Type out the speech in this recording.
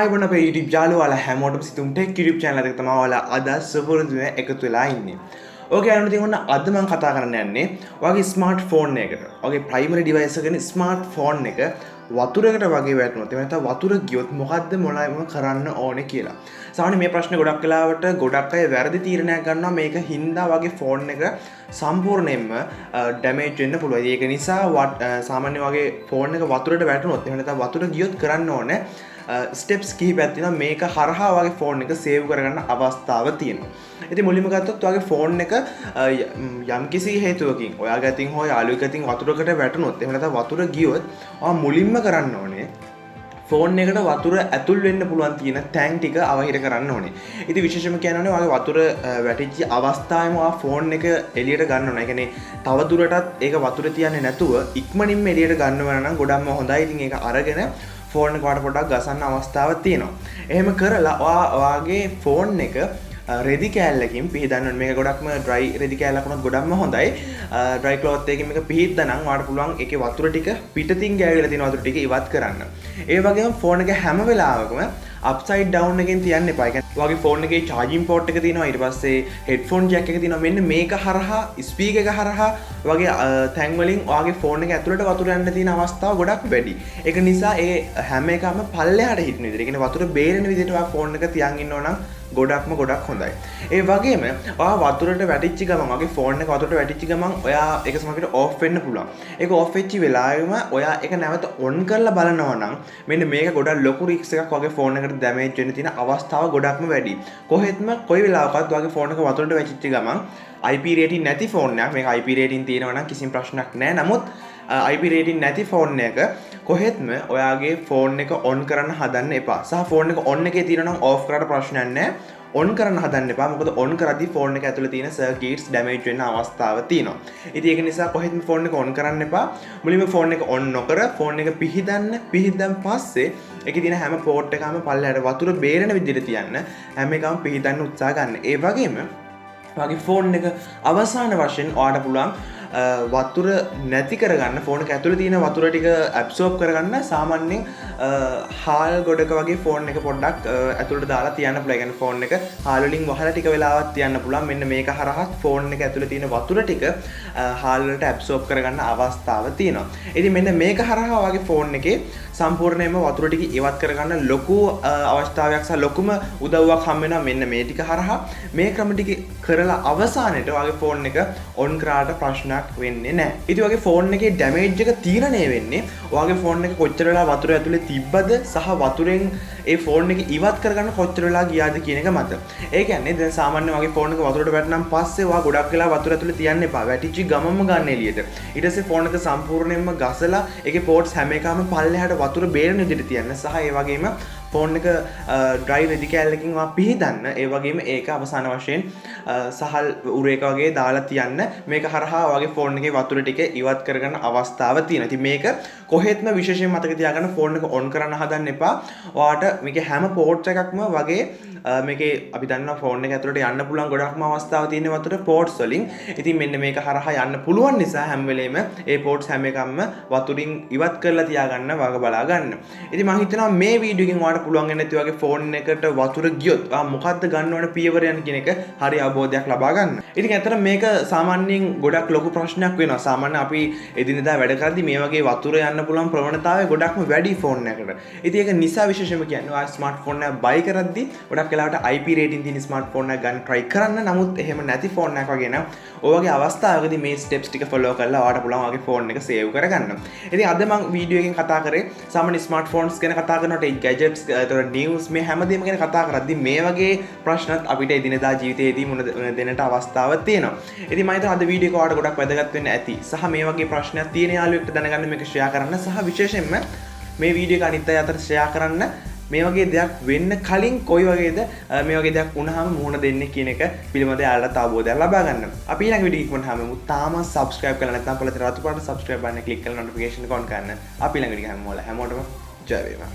අයිබන අපේ YouTube යාළුවාලා හැමෝටම sithumtech YouTube channel එකට තමයි ඔයාලා අද සුපුරුදු එකතු වෙලා ඉන්නේ. ඕකේ අරන් ඉතින් ඔන්න අද මම කතා කරන්න යන්නේ ඔයාගේ ස්මාර්ට් ෆෝන් එකකට. ඔයාගේ ප්‍රයිමරි ඩිවයිස් එකේ ස්මාර්ට් ෆෝන් එක වතුරකට වගේ වැටුණොත් එහෙම නැත්නම් වතුර ගියොත් මොකද්ද මොනවද කරන්න ඕනේ කියලා. සාමාන්‍ය මේ ප්‍රශ්නේ ගොඩක් වෙලාවට ගොඩක් අය වැරදි තීරණයක් ගන්නවා මේක හින්දා වගේ ෆෝන් එක සම්පූර්ණයෙන්ම ඩැමේජ් වෙන්න පුළුවන්. ඒක නිසා සාමාන්‍ය වගේ ෆෝන් එක වතුරට වැටුණොත් එහෙම නැත්නම් වතුර ගියොත් කරන්න ඕනේ ස්ටෙප්ස් කිහිපයක් තියෙනවා මේක හරහා වගේ ෆෝන් එක සේව් කරගන්න අවස්ථාව තියෙනවා. ඉතින් මුලින්ම ගත්තොත් ඔයාගේ ෆෝන් එක යම්කිසි හේතුවකින් ඔයාගේ අතින් හෝ යාළුවෙක් අතින් වතුරකට වැටුණොත් එහෙම නැත්නම් වතුර ගියොත් ඔයා මුලින්ම කරන්න ඕනේ ෆෝන් එකට වතුර ඇතුල් වෙන්න පුළුවන් තියෙන ටැංක් ටික අවහිර කරන්න ඕනේ. ඉතින් විශේෂයෙන්ම කියනවනේ ඔයාගේ වතුර වැටිච්ච අවස්ථාවේම ඔයා ෆෝන් එක එළියට ගන්න ඕනේ. ඒ කියන්නේ තව දුරටත් ඒක වතුර තියන්නේ නැතුව ඉක්මනින්ම එළියට ගන්නවා නම් ගොඩක්ම හොඳයි. ඉතින් ඒක අරගෙන ෆෝන් එක වඩ පොඩ්ඩක් ගසන්න අවස්ථාවක් තියෙනවා. එහෙම කරලා ඔයාගේ ෆෝන් එක රෙදි කෑල්ලකින් පිහදන්න ඕනේ. මේක ගොඩක්ම ඩ්‍රයි රෙදි කෑල්ලක් වුණත් ගොඩක්ම හොඳයි. ඩ්‍රයි ක්ලොත් එකකින් මේක පිහිද්දනම් ඔයාලට පුළුවන් ඒකේ වතුර ටික පිටතින් ගෑවිලා තියෙන වතුර ටික ඉවත් කරන්න. ඒ වගේම ෆෝන් එක හැම වෙලාවකම අප්සයිඩ් ඩවුන් එකෙන් තියන්න එපා. ඒ කියන්නේ ඔයාගේ ෆෝන් එකේ charging port එක තියෙනවා. ඊට පස්සේ headphone jack එක තියෙනවා. මෙන්න මේක හරහා ස්පීකර් එක හරහා වගේ තැන් වලින් ඔයාගේ ෆෝන් එක ඇතුළට වතුර යන්න තියෙන අවස්ථාව ගොඩක් වැඩි. ඒක නිසා ඒ හැම එකම පල්ලෙහාට හිටින විදිහට. ඒ කියන්නේ වතුර බේරෙන විදිහට ඔයා ෆෝන් එක තියන් ඉන්නවා නම් ගොඩක් හොඳයි. ඒ වගේම ඔයා වතුරට වැටිච්ච ගමන් වගේ ෆෝන් එක වතුරට වැටිච්ච ගමන් ඔයා ඒක සමහරවිට ඕෆ් වෙන්න පුළුවන්. ඒක ඕෆ් වෙච්ච වෙලාවෙම ඔයා ඒක නැවත ඔන් කරලා බලනවා නම් මෙන්න මේක ගොඩක් ලොකු රිස්ක් එකක් වගේ ෆෝන් එකට ඩැමේජ් වෙන්න තියෙන අවස්ථාව ගොඩක්ම වැඩි. කොහෙත්ම කොයි වෙලාවකත් ඔයාගේ ෆෝන් එක වතුරට වැටිච්ච ගමන් IP rating නැති ෆෝන් එකක් මේක IP rating තියෙනවා නම් කිසිම ප්‍රශ්නයක් නැහැ. නමුත් IP rating නැති ෆෝන් එක කොහෙත්ම ඔයාගේ ෆෝන් එක ඔන් කරන්න හදන්න එපා. සහ ෆෝන් එක ඔන් එකේ තියෙනවා නම් ඕෆ් කරලා ප්‍රශ්නයක් නැහැ. ඔන් කරන්න හදන්න එපා. මොකද ඔන් කරද්දී ෆෝන් එක ඇතුලේ තියෙන සර්කිට්ස් ඩැමේජ් වෙන්න අවස්ථාව තියෙනවා. ඉතින් ඒක නිසා කොහෙත්ම ෆෝන් එක ඔන් කරන්න එපා. මුලින්ම ෆෝන් එක ඔන් නොකර ෆෝන් එක පිහිදන් පස්සේ ඒකේ තියෙන හැම පෝට් එකම පල්ලෙහාට වතුර බේරෙන විදිහට තියන්න හැම එකම පිහිදන්න උත්සාහ ගන්න. ඒ වගේම ඔයාගේ ෆෝන් එක අවසාන වශයෙන් ඔයාලට පුළුවන් වතුර නැති කරගන්න ෆෝන් එක ඇතුලේ තියෙන වතුර ටික ඇබ්සෝබ් කරගන්න සාමාන්‍යයෙන් හාල් ගොඩක වගේ ෆෝන් එක පොඩ්ඩක් ඇතුලට දාලා තියන්න පුළුවන්. ඒ කියන්නේ ෆෝන් එක හාල් වලින් වහලා ටික වෙලාවක් තියන්න පුළුවන්. මෙන්න මේක හරහා ෆෝන් එක ඇතුලේ තියෙන වතුර ටික හාල් වලට ඇබ්සෝබ් කරගන්න අවස්ථාව තියෙනවා. ඉතින් මෙන්න මේක හරහා වගේ ෆෝන් එකේ සම්පූර්ණයෙන්ම වතුර ටික ඉවත් කරගන්න ලොකු අවස්ථාවක් සහ ලොකුම උදව්වක් හම් වෙනවා මෙන්න මේ ටික හරහා. මේ ක්‍රම ටික කරලා අවසානයේට වගේ ෆෝන් එක ඔන් කරාට ප්‍රශ්නයක් වෙන්නේ නැහැ. ඉතින් වගේ ෆෝන් එකේ ඩැමේජ් එක තීරණය වෙන්නේ ඔයාගේ ෆෝන් එක කොච්චර වෙලා වතුර ඇතුලේ තිබ්බද සහ වතුරෙන් ඒ ෆෝන් එක ඉවත් කරගන්න කොච්චර වෙලා ගියාද කියන එක මත. ඒ කියන්නේ දැන් සාමාන්‍ය වගේ ෆෝන් එක වතුරට වැටුනන් පස්සේ ඔයා ගොඩක් වෙලා වතුර ඇතුලේ තියන්න එපා. වැටිච්ච ගමම ගන්න එළියට. ඊට පස්සේ ෆෝන් එක සම්පූර්ණයෙන්ම ගසලා ඒකේ පෝට්ස් හැම එකම පල්ලෙහාට වතුර බේරෙන විදිහට තියන්න. සහ ඒ වගේම ෆෝන් එක ඩ්‍රයි රෙදි කෑල්ලකින් පිහිදන්න. ඒ වගේම ඒක අවසාන වශයෙන් සහල් උරේක වගේ දාලා තියන්න. මේක හරහා වගේ ෆෝන් එකේ වතුර ටික ඉවත් කරගන්න අවස්ථාව තියෙනවා. ඉතින් මේක කොහෙත්ම විශේෂයෙන් මතක තියාගන්න ෆෝන් එක ඔන් කරන්න හදන්න එපා. ඔයාට මේකේ හැම පෝට්ස් එකක්ම වගේ මේකේ අපි දන්නවා ෆෝන් එක ඇතුළට යන්න පුළුවන් ගොඩක්ම අවස්ථාව තියෙන වතුර පෝට්ස් වලින්. ඉතින් මෙන්න මේක හරහා යන්න පුළුවන් නිසා හැම වෙලේම ඒ පෝට්ස් හැම එකක්ම වතුරින් ඉවත් කරලා තියාගන්න වග බලා ගන්න. ඉතින් මම හිතනවා මේ වීඩියෝ එකෙන් ඔයාලට පුළුවන් වෙන්නේ නැති වගේ ෆෝන් එකට වතුර ගියොත් මොකද්ද ගන්න ඕන පියවර යන කියන එක හරි අවබෝධයක් ලබා ගන්න. ඉතින් ඇත්තට මේක සාමාන්‍යයෙන් ගොඩක් ලොකු ප්‍රශ්නයක් වෙනවා. සාමාන්‍ය අපි එදිනෙදා වැඩ කරද්දී මේ වගේ වතුර යන්න පුළුවන් ප්‍රවණතාවය ගොඩක්ම වැඩි ෆෝන් එකකට. ඉතින් ඒක නිසා විශේෂයෙන්ම කියන්නේ ඔයා ස්මාර්ට් ෆෝන් එකක් බයි කරද්දී ගොඩක් වෙලාවට IP rating තියෙන ස්මාර්ට් ෆෝන් එකක් ගන්න try කරන්න. නමුත් එහෙම නැති ෆෝන් එකක් වගේ නම් ඔය වගේ අවස්ථාවකදී මේ ස්ටෙප්ස් ටික follow කරලා ඔයාලට පුළුවන් ඔයාගේ ෆෝන් එක save කරගන්න. ඉතින් අද මම වීඩියෝ එකෙන් කතා කරේ සාමාන්‍ය ස්මාර්ට් ෆෝන්ස් ගැන කතා කරනකොට ඒ gadgets නිවස් මේ හැමදේම ගැන කතා කරද්දී මේ වගේ ප්‍රශ්නත් අපිට එදිනෙදා ජීවිතයේදී මුණ දෙන්නට අවස්ථාවක් තියෙනවා. ඉතින් මම හිතනවා අද වීඩියෝ එක ඔයාලට ගොඩක් වැදගත් වෙන්න ඇති. සහ මේ වගේ ප්‍රශ්නයක් තියෙන යාළුවෙක්ට දැනගන්න මේක share කරන්න සහ විශේෂයෙන්ම මේ වීඩියෝ එක අනිත් අය අතර share කරන්න. මේ වගේ දෙයක් වෙන්න කලින් කොයි වගේද මේ වගේ දෙයක් වුණාම මුහුණ දෙන්නේ කියන එක පිළිබඳව යාළුවාට අවබෝධයක් ලබා ගන්න. අපි ඊළඟ වීඩියෝ එකකට හැමෝම තාම subscribe කරලා නැත්නම් පොළේ රතු පාට subscribe බටන් එක click කරලා notification එක on කරන්න. අපි ඊළඟ වීඩියෝ හැමෝටම ජය වේවා.